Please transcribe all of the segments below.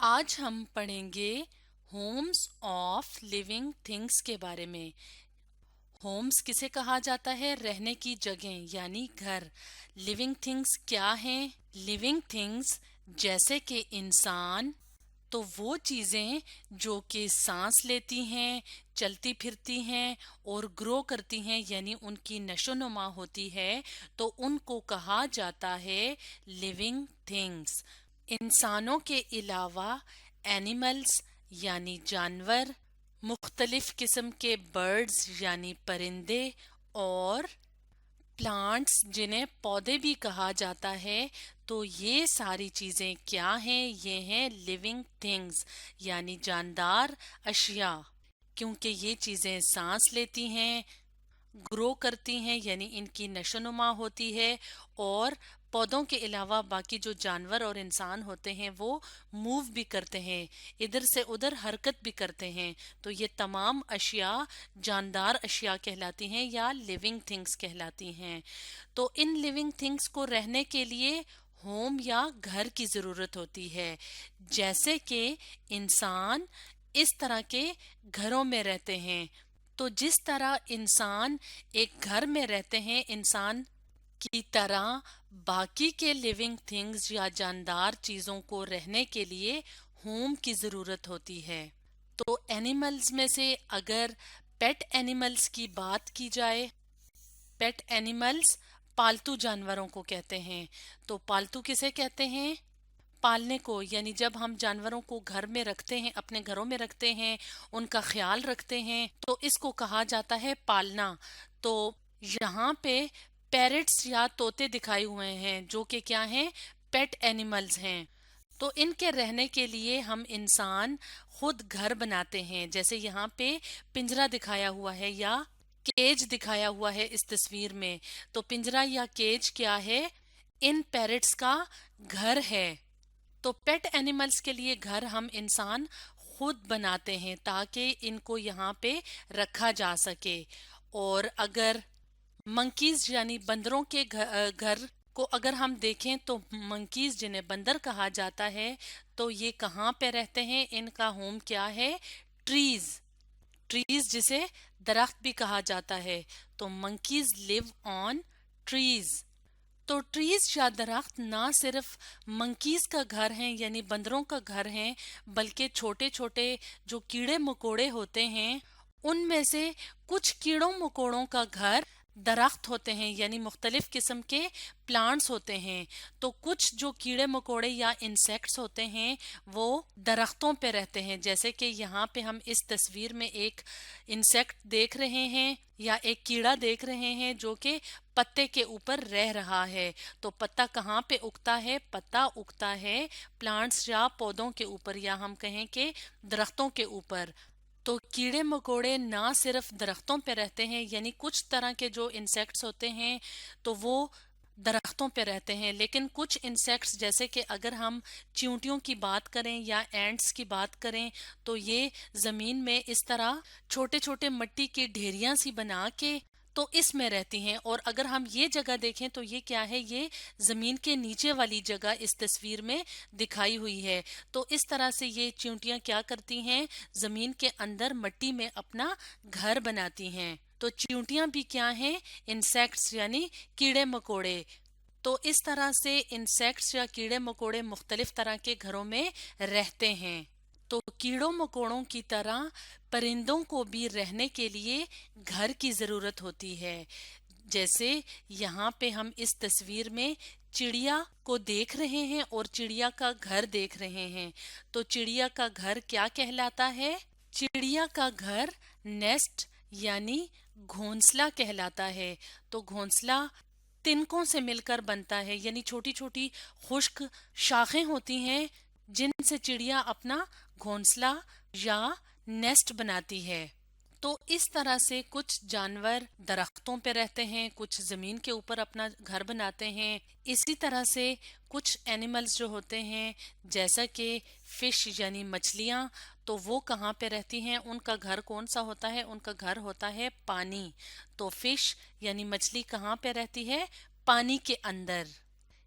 आज हम पढ़ेंगे होम्स ऑफ लिविंग थिंग्स के बारे में। होम्स किसे कहा जाता है? रहने की जगह यानी घर। लिविंग थिंग्स क्या हैं? लिविंग थिंग्स जैसे कि इंसान, तो वो चीजें जो कि सांस लेती हैं, चलती फिरती हैं और ग्रो करती हैं, यानी उनकी नशोनुमा होती है, तो उनको कहा जाता है लिविंग थिंग्स। इंसानों के अलावा एनिमल्स यानी जानवर, मुख्तलिफ किस्म के बर्ड्स यानी परिंदे, और प्लांट्स जिन्हें पौधे भी कहा जाता है, तो ये सारी चीजें क्या हैं? ये हैं लिविंग थिंग्स यानी जानदार अशिया। क्योंकि ये चीजें सांस लेती हैं, ग्रो करती हैं, यानी इनकी नशोनुमा होती है, और पौधों के अलावा बाकी जो जानवर और इंसान होते हैं वो मूव भी करते हैं, इधर से उधर हरकत भी करते हैं। तो ये तमाम अशिया जानदार अशिया कहलाती हैं या लिविंग थिंग्स कहलाती हैं। तो इन लिविंग थिंग्स को रहने के लिए होम या घर की जरूरत होती है। जैसे कि इंसान इस तरह के घरों में रहते हैं, तो जिस तरह इंसान एक घर में रहते हैं इंसान की तरह, बाकी के लिविंग थिंग्स या जानदार चीजों को रहने के लिए होम की जरूरत होती है। तो एनिमल्स में से अगर पेट एनिमल्स की बात की जाए, पेट एनिमल्स पालतू जानवरों को कहते हैं। तो पालतू किसे कहते हैं? पालने को, यानी जब हम जानवरों को घर में रखते हैं, अपने घरों में रखते हैं, उनका ख्याल रखते हैं, तो इसको कहा जाता है पालना। तो यहाँ पे पैरट्स या तोते दिखाए हुए हैं जो कि क्या हैं? पेट एनिमल्स हैं। तो इनके रहने के लिए हम इंसान खुद घर बनाते हैं। जैसे यहाँ पे पिंजरा दिखाया हुआ है या केज दिखाया हुआ है इस तस्वीर में। तो पिंजरा या केज क्या है? इन पैरट्स का घर है। तो पेट एनिमल्स के लिए घर हम इंसान खुद बनाते हैं ताकि इनको यहाँ पे रखा जा सके। और अगर मंकीज यानी बंदरों के घर को अगर हम देखें, तो मंकीज जिन्हें बंदर कहा जाता है, तो ये कहाँ पे रहते हैं? इनका होम क्या है? ट्रीज। ट्रीज जिसे दरख्त भी कहा जाता है। तो मंकीज लिव ऑन ट्रीज। तो ट्रीज या दरख्त ना सिर्फ मंकीज का घर है यानी बंदरों का घर है, बल्कि छोटे छोटे जो कीड़े मकोड़े होते हैं उनमें से कुछ कीड़ों मकोड़ों का घर दरख्त होते हैं, यानी मुख्तलिफ किस्म के प्लांट्स होते हैं। तो कुछ जो कीड़े मकोड़े या इंसेक्ट्स होते हैं वो दरख्तों पे रहते हैं। जैसे कि यहाँ पे हम इस तस्वीर में एक इंसेक्ट देख रहे हैं या एक कीड़ा देख रहे हैं जो कि पत्ते के ऊपर रह रहा है। तो पत्ता कहाँ पे उगता है? पत्ता उगता है प्लांट्स या पौधों के ऊपर, या हम कहें कि दरख्तों के ऊपर। तो कीड़े मकोड़े ना सिर्फ दरख्तों पे रहते हैं, यानी कुछ तरह के जो इंसेक्ट्स होते हैं तो वो दरख्तों पे रहते हैं, लेकिन कुछ इंसेक्ट्स जैसे कि अगर हम चींटियों की बात करें या एंट्स की बात करें, तो ये जमीन में इस तरह छोटे छोटे मिट्टी की ढेरियां सी बना के तो इसमें रहती हैं। और अगर हम ये जगह देखें तो ये क्या है? ये जमीन के नीचे वाली जगह इस तस्वीर में दिखाई हुई है। तो इस तरह से ये चींटियां क्या करती हैं? जमीन के अंदर मिट्टी में अपना घर बनाती हैं। तो चींटियां भी क्या हैं? इंसेक्ट्स यानी कीड़े मकोड़े। तो इस तरह से इंसेक्ट्स या कीड़े मकोड़े मुख्तलिफ तरह के घरों में रहते हैं। तो कीड़ों मकोड़ों की तरह परिंदों को भी रहने के लिए घर की जरूरत होती है। जैसे यहाँ पे हम इस तस्वीर में चिड़िया को देख रहे हैं और चिड़िया का घर देख रहे हैं। तो चिड़िया का घर क्या कहलाता है? चिड़िया का घर नेस्ट यानी घोंसला कहलाता है। तो घोंसला तिनकों से मिलकर बनता है, यानी छोटी छोटी खुश्क शाखें होती हैं जिनसे चिड़िया अपना घोंसला या नेस्ट बनाती है। तो इस तरह से कुछ जानवर दरख्तों पे रहते हैं, कुछ जमीन के ऊपर अपना घर बनाते हैं। इसी तरह से कुछ एनिमल्स जो होते हैं जैसा कि फिश यानी मछलियाँ, तो वो कहाँ पे रहती हैं? उनका घर कौन सा होता है? उनका घर होता है पानी। तो फिश यानी मछली कहाँ पे रहती है? पानी के अंदर।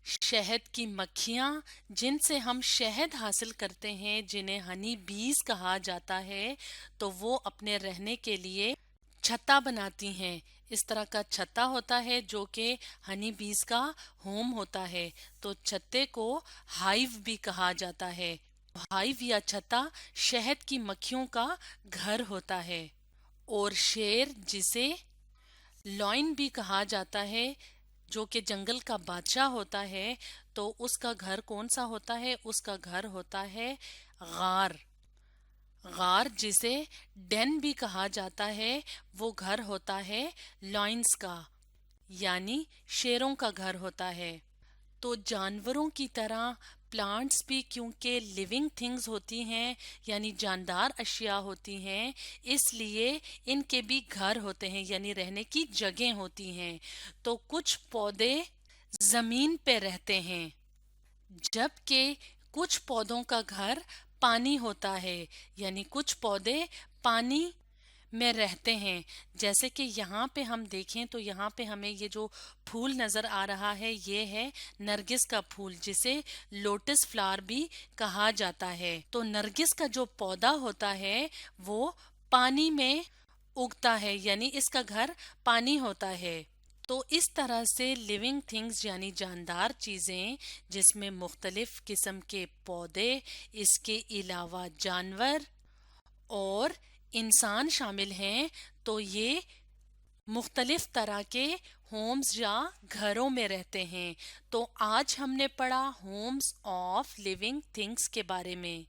शहद की मक्खियाँ, जिनसे हम शहद हासिल करते हैं, जिन्हें हनी बीज कहा जाता है, तो वो अपने रहने के लिए छत्ता बनाती हैं। इस तरह का छत्ता होता है जो कि हनी बीज का होम होता है। तो छत्ते को हाइव भी कहा जाता है। हाइव या छत्ता शहद की मक्खियों का घर होता है। और शेर, जिसे लॉइन भी कहा जाता है, जो कि जंगल का बादशाह होता है, तो उसका घर कौन सा होता है? उसका घर होता है गार। गार, जिसे डेन भी कहा जाता है, वो घर होता है लॉइंस का, यानी शेरों का घर होता है। तो जानवरों की तरह प्लांट्स भी, क्योंकि लिविंग थिंग्स होती हैं यानी जानदार अशिया होती हैं, इसलिए इनके भी घर होते हैं यानी रहने की जगह होती हैं। तो कुछ पौधे जमीन पे रहते हैं, जबकि कुछ पौधों का घर पानी होता है, यानी कुछ पौधे पानी में रहते हैं। जैसे कि यहाँ पे हम देखें तो यहाँ पे हमें ये जो फूल नजर आ रहा है, ये है नरगिस का फूल, जिसे लोटस फ्लावर भी कहा जाता है। तो नरगिस का जो पौधा होता है वो पानी में उगता है, यानी इसका घर पानी होता है। तो इस तरह से लिविंग थिंग्स यानी जानदार चीज़ें, जिसमें मुख्तलिफ किस्म के पौधे, इसके अलावा जानवर और इंसान शामिल हैं, तो ये मुख्तलिफ तरह के होम्स या घरों में रहते हैं। तो आज हमने पढ़ा होम्स ऑफ लिविंग थिंग्स के बारे में।